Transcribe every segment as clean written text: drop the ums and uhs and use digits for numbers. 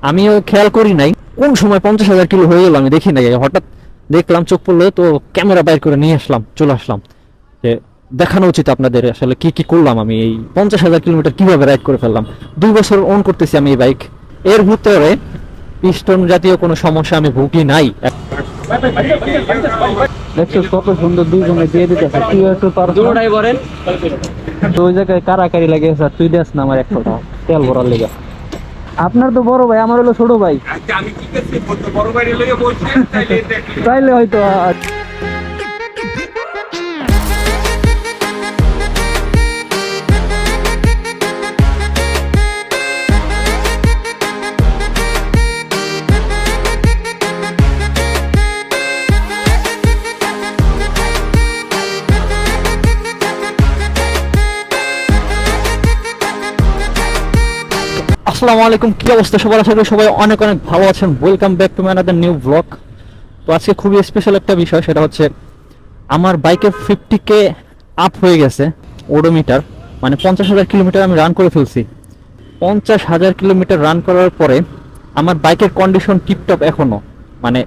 আমিও খেয়াল করি নাই কোন সময় 50,000 কিলো হয়ে গেল, আমি দেখি নাই। হঠাৎ দেখলাম, চোখ পড়লো, তো ক্যামেরা বাইর করে নিয়ে আসলাম, চলে আসলাম যে দেখানো উচিত আপনাদের আসলে কি কি করলাম আমি, এই 50,000 কিলোমিটার কিভাবে রাইড করে ফেললাম। 2 বছর অন করতেছি আমি এই বাইক, এর ভিতরে পিস্টন জাতীয় কোনো সমস্যা আমি ভুগি নাই। দেখছো কত সুন্দর দুইজনে দিয়ে দিতেছে, তুই একটু পার দৌড়াই করেন। তো ওই জায়গায় কারাকারি লাগে, স্যার তুই দেস না আমার 100 টাকা তেল ভরার লেগে। আপনার তো বড় ভাই, আমার হলো ছোট ভাই। আমি কি করছি, বড় ভাই লইয়া বলছি তাইলে হয়তো আসসালামু আলাইকুম, কি অবস্থা সবার? আশা করি সবাই অনেক অনেক ভালো আছেন। Welcome back to my another new blog. তো আজকে খুবই স্পেশাল একটা বিষয়, সেটা হচ্ছে আমার বাইকের 50K আপ হয়ে গেছে ওডোমিটার, মানে 50,000 কিলোমিটার আমি রান করে ফেলছি। 50,000 কিলোমিটার রান করার পরে আমার বাইকের কন্ডিশন টিপটপ এখনো, মানে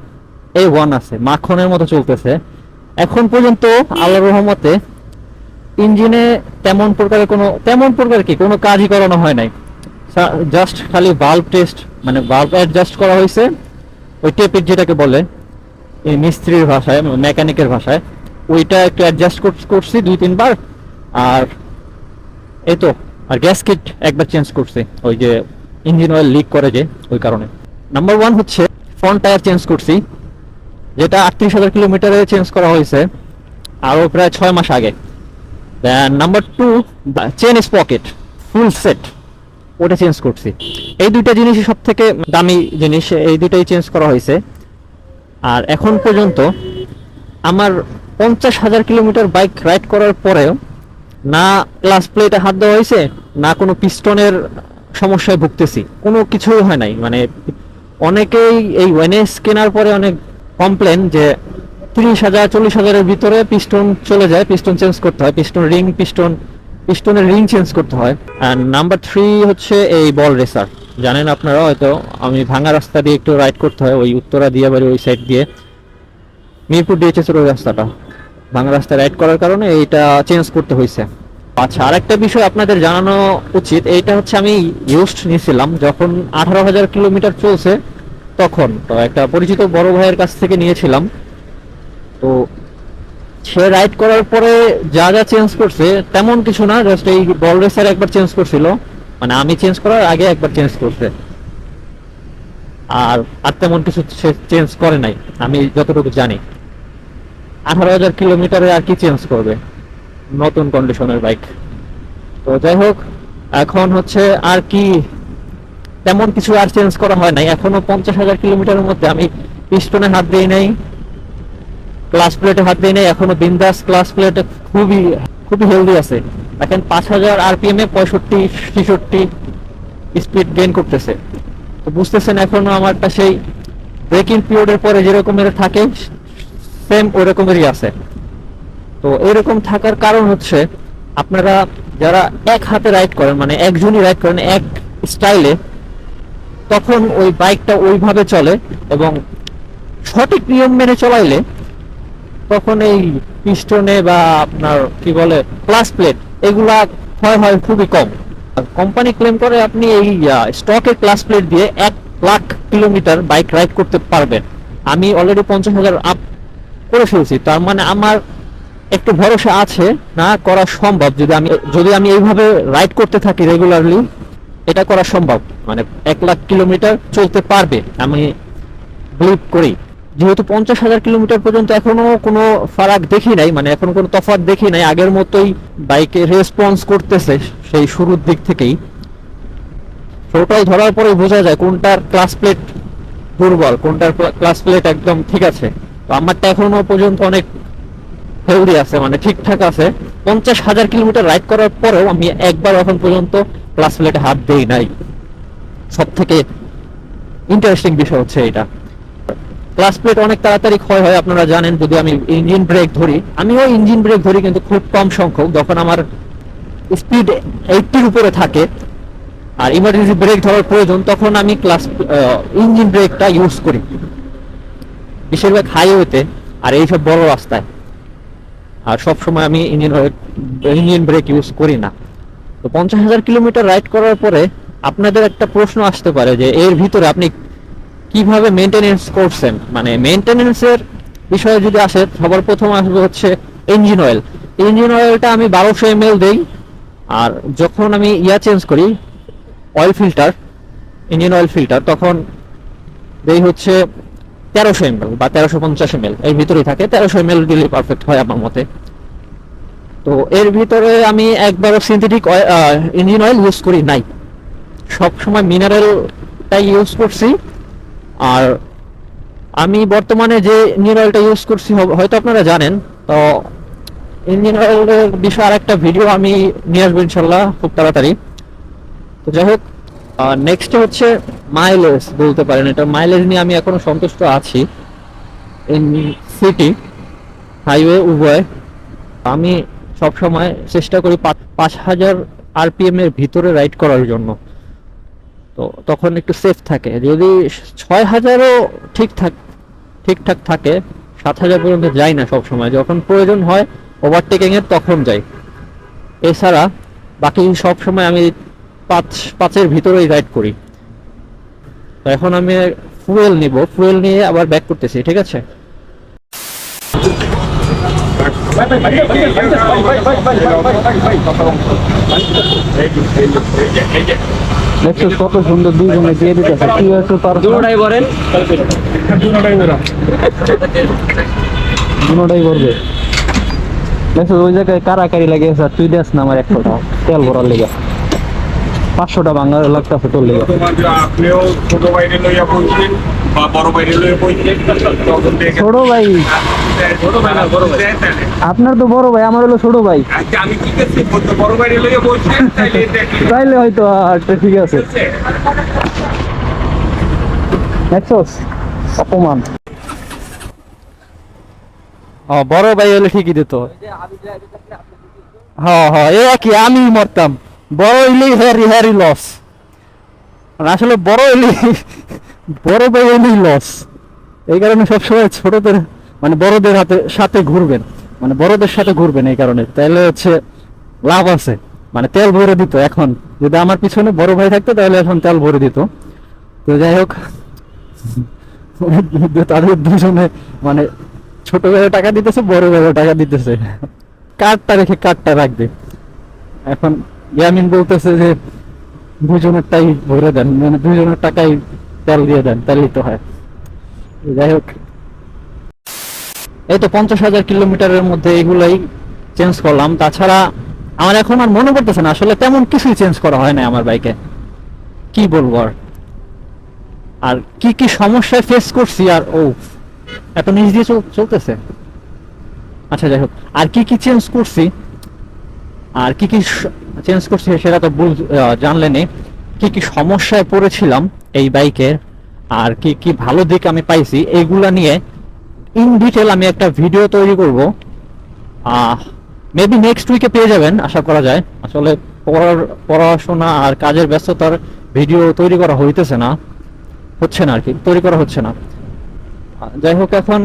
A1 আছে, মাখনের মতো চলতেছে এখন পর্যন্ত। আল্লাহর রহমতে ইঞ্জিনে তেমন প্রকারের কোনো কাজই করানো হয় নাই। জাস্ট খালি ভালভ টেস্ট, মানে ভালভ অ্যাডজাস্ট করা হয়েছে, ওই টেপিট যেটাকে বলে এই মিস্ত্রির ভাষায়, মেকানিকের ভাষায়, ওইটা একটু অ্যাডজাস্ট করছি 2-3 বার। আর এই তো, আর গ্যাস কিট একবার চেঞ্জ করছি, ওই যে ইঞ্জিন অয়েল লিক করে যে, ওই কারণে। নাম্বার 1 হচ্ছে ফ্রন্ট টায়ার চেঞ্জ করছি, যেটা 38,000 কিলোমিটারে চেঞ্জ করা হয়েছে আরও প্রায় 6 মাস আগে। Then number 2, chain sprocket full set, ওটা চেঞ্জ করছি। এই দুইটা জিনিসই সব থেকে দামি জিনিস, এই দুইটাই চেঞ্জ করা হয়েছে। আর এখন পর্যন্ত আমার 50,000 কিলোমিটার বাইক রাইড করার পরেও না ক্লাস প্লেটে হাত দেওয়া হয়েছে, না কোনো পিস্টনের সমস্যায় ভুগতেছি, কোনো কিছুই হয় নাই। মানে অনেকেই এই ওয়েনেস কেনার পরে অনেক কমপ্লেন যে 30,000-40,000-এর ভিতরে পিস্টন চলে যায়, পিস্টন চেঞ্জ করতে হয়, পিস্টনের রিং চেঞ্জ করতে হয়। আর নাম্বার 3 হচ্ছে এই বল রেসার, জানেন আপনারা হয়তো, আমি ভাঙা রাস্তা দিয়ে একটু রাইড করতে হয়, ওই উত্তরা দিয়াবাড়ি ওই সাইড দিয়ে, মিরপুর ডিএচএস এর ওই রাস্তাটা, ভাঙা রাস্তায় রাইড করার কারণে এইটা চেঞ্জ করতে হয়েছে। আচ্ছা, আরেকটা বিষয় আপনাদের জানানো উচিত, এইটা হচ্ছে আমি ইউজড নিয়েছিলাম যখন 18,000 কিলোমিটার চলছে তখন, তো একটা পরিচিত বড় ভাইয়ের কাছ থেকে নিয়েছিলাম। তো সে রাইড করার পরে যা যা চেঞ্জ করছে তেমন কিছু না, জাস্ট এই বল রেসার একবার চেঞ্জ করছিল, মানে আমি চেঞ্জ করার আগে একবার চেঞ্জ করছে, আর আর তেমন কিছু সে চেঞ্জ করে নাই আমি যতটুকু জানি। 18,000 কিলোমিটারে আর কি চেঞ্জ করবে নতুন কন্ডিশনের বাইক? তো যাই হোক, এখন হচ্ছে আর কি তেমন কিছু আর চেঞ্জ করা হয় নাই। এখনো 50,000 কিলোমিটারের মধ্যে আমি পিস্টনে হাত দিই নাই, ক্লাস প্লেটে হাত দিই নাই, এখনো বিন্দাস ক্লাস প্লেটে খুবই খুবই হেলদি আছে। এখন 5,000 RPM এ 65-66 স্পিড গেইন করতেছে। তো বুঝতেছেন এখনো আমারটা সেই ব্রেকিং পিরিয়ডের পরে যেরকমের থাকে সেম ওই রকমেরই আছে। তো এরকম থাকার কারণ হচ্ছে আপনারা যারা এক হাতে রাইড করেন, মানে একজনই রাইড করেন এক স্টাইলে, তখন ওই বাইকটা ওইভাবে চলে, এবং সঠিক নিয়ম মেনে চলাইলে তখন এই পিস্টনে বা আপনার কি বলে ক্লাস প্লেট, এগুলা ক্ষয় হয় খুবই কম। কোম্পানি ক্লেম করে আপনি এই স্টকের ক্লাস প্লেট দিয়ে 1,00,000 কিলোমিটার বাইক রাইড করতে পারবেন। আমি অলরেডি 50,000 আপ করে ফেলছি, তার মানে আমার একটু ভরসা আছে না করা সম্ভব। যদি আমি এইভাবে রাইড করতে থাকি রেগুলারলি, এটা করা সম্ভব, মানে 1,00,000 কিলোমিটার চলতে পারবে আমি বিলিভ করি। যেহেতু 50,000 কিলোমিটার পর্যন্ত এখনো কোনো ফারাক দেখি নাই, মানে এখনো কোনো তফাৎ দেখি নাই, আগের মতোই বাইকে রেসপন্স করতেছে সেই শুরুর দিক থেকেই। টোটাল ধরার পরে বোঝা যায় কোনটার ক্লাস প্লেট দুর্বল, কোনটার ক্লাস প্লেট একদম ঠিক আছে। তো আমারটা এখনো পর্যন্ত অনেক হেলদি আছে, মানে ঠিকঠাক আছে। 50,000 কিলোমিটার রাইড করার পরেও আমি একবার এখন পর্যন্ত ক্লাস প্লেটে হাত দেই নাই। সব থেকে ইন্টারেস্টিং বিষয় হচ্ছে এটা। ক্লাস প্লেট অনেক তাড়াতাড়ি ক্ষয় হয়, আপনারা জানেন। যদি আমি ইঞ্জিন ব্রেক ধরি, আমিও ইঞ্জিন ব্রেক ধরি, কিন্তু খুব কম সংখ্যক, যখন আমার স্পিড 80-র উপরে থাকে আর ইমার্জেন্সি ব্রেক ধরার প্রয়োজন তখন আমি ইঞ্জিন ব্রেকটা ইউজ করি বেশিরভাগ হাইওয়েতে আর এইসব বড় রাস্তায়। আর সব সময় আমি ইঞ্জিন ব্রেক ইউজ করি না। তো 50,000 কিলোমিটার রাইড করার পরে আপনাদের একটা প্রশ্ন আসতে পারে যে এর ভিতরে আপনি কিভাবে মেনটেনেন্স করছেন, মানে মেনটেনেন্সের বিষয়ে যদি আসে সবার প্রথম আসবে হচ্ছে ইঞ্জিন অয়েল। ইঞ্জিন অয়েলটা আমি 1200 ml দেই। আর যখন আমি চেঞ্জ করি oil filter, engine oil filter, তখন দেই হচ্ছে 1300 ml বা 1350 ml, এর ভিতরেই থাকে। 1300 ml দিলে পারফেক্ট হয় আমার মতে। তো এর ভিতরে আমি একবারও সিনথেটিক ইঞ্জিন অয়েল ইউজ করি নাই, সব সময় মিনারেলটাই ইউজ করছি। আর আমি বর্তমানে যে ইঞ্জিন অয়েলটা ইউজ করছি হয়তো আপনারা জানেন। তো ইঞ্জিন অয়েলের বিষয়ে আর একটা ভিডিও আমি নিয়ে আসবো ইনশাল্লাহ খুব তাড়াতাড়ি। তো যাই হোক, নেক্সট হচ্ছে মাইলেজ বলতে পারেন। এটা মাইলেজ নিয়ে আমি এখনো সন্তুষ্ট আছি। ইন সিটি হাইওয়ে উভয় আমি সব সময় চেষ্টা করি 5,000 RPM এর ভিতরে রাইড করার জন্য। তো তখন একটু সেফ থাকে। যদি 6,000ও ঠিকঠাক থাকে, 7,000 পর্যন্ত যাই না সব সময়। যখন প্রয়োজন হয় ওভারটেকিং এর তখন যাই। এছাড়া বাকি সব সময় আমি 5-5 ভিতরেই রাইড করি। তো এখন আমি ফুয়েল নিব, ফুয়েল নিয়ে আবার ব্যাক করতেছি, ঠিক আছে? দেখছো কত সুন্দর দুইজনে দিয়ে দিতেছে। কি হয়েছে তার দুটোটাই বলেন, দুটোটাই করবে। দেখছো ওই জায়গায় কারাকারি লাগে, স্যার তুই দেস না আমার 100 তেল ভরার লেগে 500 বাংলা লাগতেছে তোর লেগে। আপনিও ছোট বাইরে লইয়া বলছেন বা বড় বাইরে লইয়া বলছেন। ছোট ভাই, ছোট ভাই না বড় ভাই? আপনার তো বড় ভাই, আমার হলো ছোট ভাই। আচ্ছা আমি কি করছি বলতে বড় বাইরে লইয়া বলছেন তাইলে হয়তো ঠিক আছে। দেখছস অপমান। বড় ভাই হলে ঠিকই দিত। হ্যাঁ হ্যাঁ, এ কি আমি মরতাম। বড় হইলে হ্যারি লস। আসলে বড় ভাই হইলেই লস। এই কারণে সবসময় ছোটদের মানে বড়দের সাথে ঘুরবেন, মানে বড়দের সাথে ঘুরবেন। এই কারণে তাহলে হচ্ছে লাভ আছে। মানে তেল ভরে দিত। এখন যদি আমার পিছনে বড় ভাই থাকতো তাহলে এখন তেল ভরে দিত। তো যাই হোক, তাদের দুজনে মানে ছোট ভাইও টাকা দিতেছে, বড় ভাইও টাকা দিতেছে। কার্ডটা রেখে কার্ডটা রাখবে। এখন ইয়ামিন বলতেছে যে দুজনেরটাই ভরে দেন, মানে দুজনের টাকাই তেল দিয়ে দেন, তাহলেই তো হয়। যাই হোক, এই তো 50,000 কিলোমিটারের মধ্যে এগুলাই চেঞ্জ করলাম। তাছাড়া আমার এখন আর মনে পড়তেছে না আসলে তেমন কিছুই চেঞ্জ করা হয় না আমার বাইকে। কি বলবো আর কি সমস্যায় ফেস করছি। আর এত নিচ দিয়ে চলতেছে। আচ্ছা যাই হোক, আর কি চেঞ্জ করছি আর কি চেঞ্জ করছি সেটা তো জানলেনই। কি সমস্যায় পড়েছিলাম এই বাইকের আর কি ভালো দিক আমি পাইছি, এইগুলা নিয়ে ইন ডিটেল আমি একটা ভিডিও তৈরি করব। মেবি নেক্সট উইকে পেয়ে যাবেন আশা করা যায়। আসলে পড়াশোনা আর কাজের ব্যস্ততার ভিডিও তৈরি করা হচ্ছে না আর কি, তৈরি করা হচ্ছে না। যাই হোক, এখন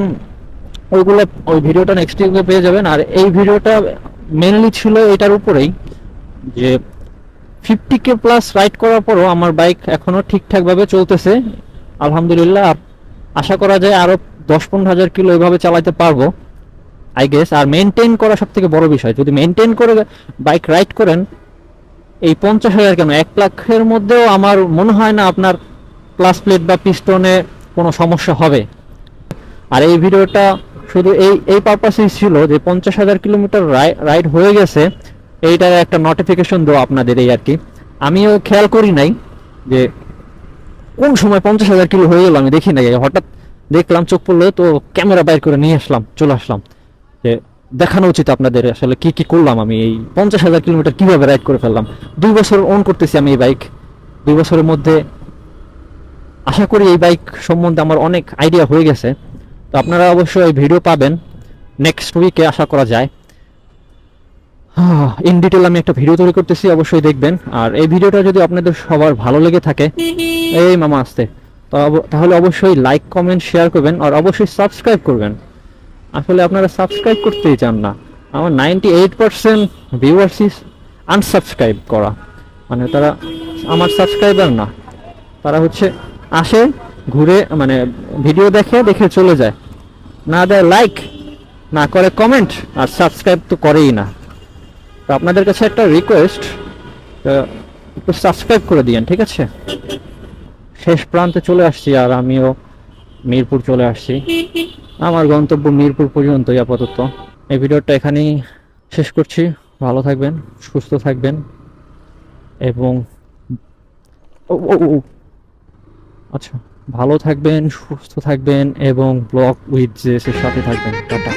ওই ভিডিওটা নেক্সট উইকে পেয়ে যাবেন। আর এই ভিডিওটা মেনলি ছিল এটার উপরেই যে 50K প্লাস রাইড করার পরও আমার বাইক এখনো ঠিকঠাক ভাবে চলতেছে আলহামদুলিল্লাহ। আশা করা যায় আরো 10-15,000 কিলো এভাবে চালাতে পারবো আই গেস। আর মেনটেন করা সব থেকে বড় বিষয়। যদি মেনটেন করে বাইক রাইড করেন, এই 50,000 কেন 1 লাখের মধ্যেও আমার মনে হয় না আপনার ক্লাস প্লেট বা পিস্টনে কোনো সমস্যা হবে। আর এই ভিডিওটা শুধু এই পারপাসেই ছিল যে 50,000 কিলোমিটার রাইড হয়ে গেছে, এইটার একটা নোটিফিকেশন দেওয়া আপনাদের, এই আর কি। আমিও খেয়াল করি নাই যে কোন সময় 50,000 কিলো হয়ে গেল, আমি দেখি নাই। হঠাৎ দেখলাম, চোখ পড়লো, তো ক্যামেরা বাইর করে নিয়ে চলে আসলাম যে দেখানো উচিত আপনাদের আসলে কি করলাম আমি। এই 50,000 কিলোমিটার কিভাবে রাইড করে ফেললাম। 2 বছর অন করতেছি আমি এই বাইক। 2 বছরের মধ্যে আশা করি এই বাইক সম্বন্ধে আমার অনেক আইডিয়া হয়ে গেছে। তো আপনারা অবশ্যই এই ভিডিও পাবেন নেক্সট উইকে আশা করা যায়। ইন ডিটেল আমি একটা ভিডিও তৈরি করতেছি, অবশ্যই দেখবেন। আর এই ভিডিওটা যদি আপনাদের সবার ভালো লেগে থাকে, এই মামা আসতে, তাহলে অবশ্যই লাইক কমেন্ট শেয়ার করবেন আর অবশ্যই সাবস্ক্রাইব করবেন। আসলে আপনারা সাবস্ক্রাইব করতেই চান না। আমার 98% ভিউয়ার্স ইজ আনসাবস্ক্রাইব করা, মানে তারা আমার সাবস্ক্রাইবার না, তারা হচ্ছে আসে ঘুরে, মানে ভিডিও দেখে দেখে চলে যায়, না দেয় লাইক, না করে কমেন্ট, আর সাবস্ক্রাইব তো করেই না। তো আপনাদের কাছে একটা রিকোয়েস্ট, একটু সাবস্ক্রাইব করে দিয়েন, ঠিক আছে? শেষ প্রান্তে চলে আসছি, আর আমিও মিরপুর চলে আসছি। আমার গন্তব্য মিরপুর পর্যন্তই আপাতত। এই ভিডিওটা এখানেই শেষ করছি। ভালো থাকবেন, সুস্থ থাকবেন, এবং আচ্ছা, ভালো থাকবেন, সুস্থ থাকবেন, এবং ব্লগ উইথ জেস এর সাথে থাকবেন। টাটা।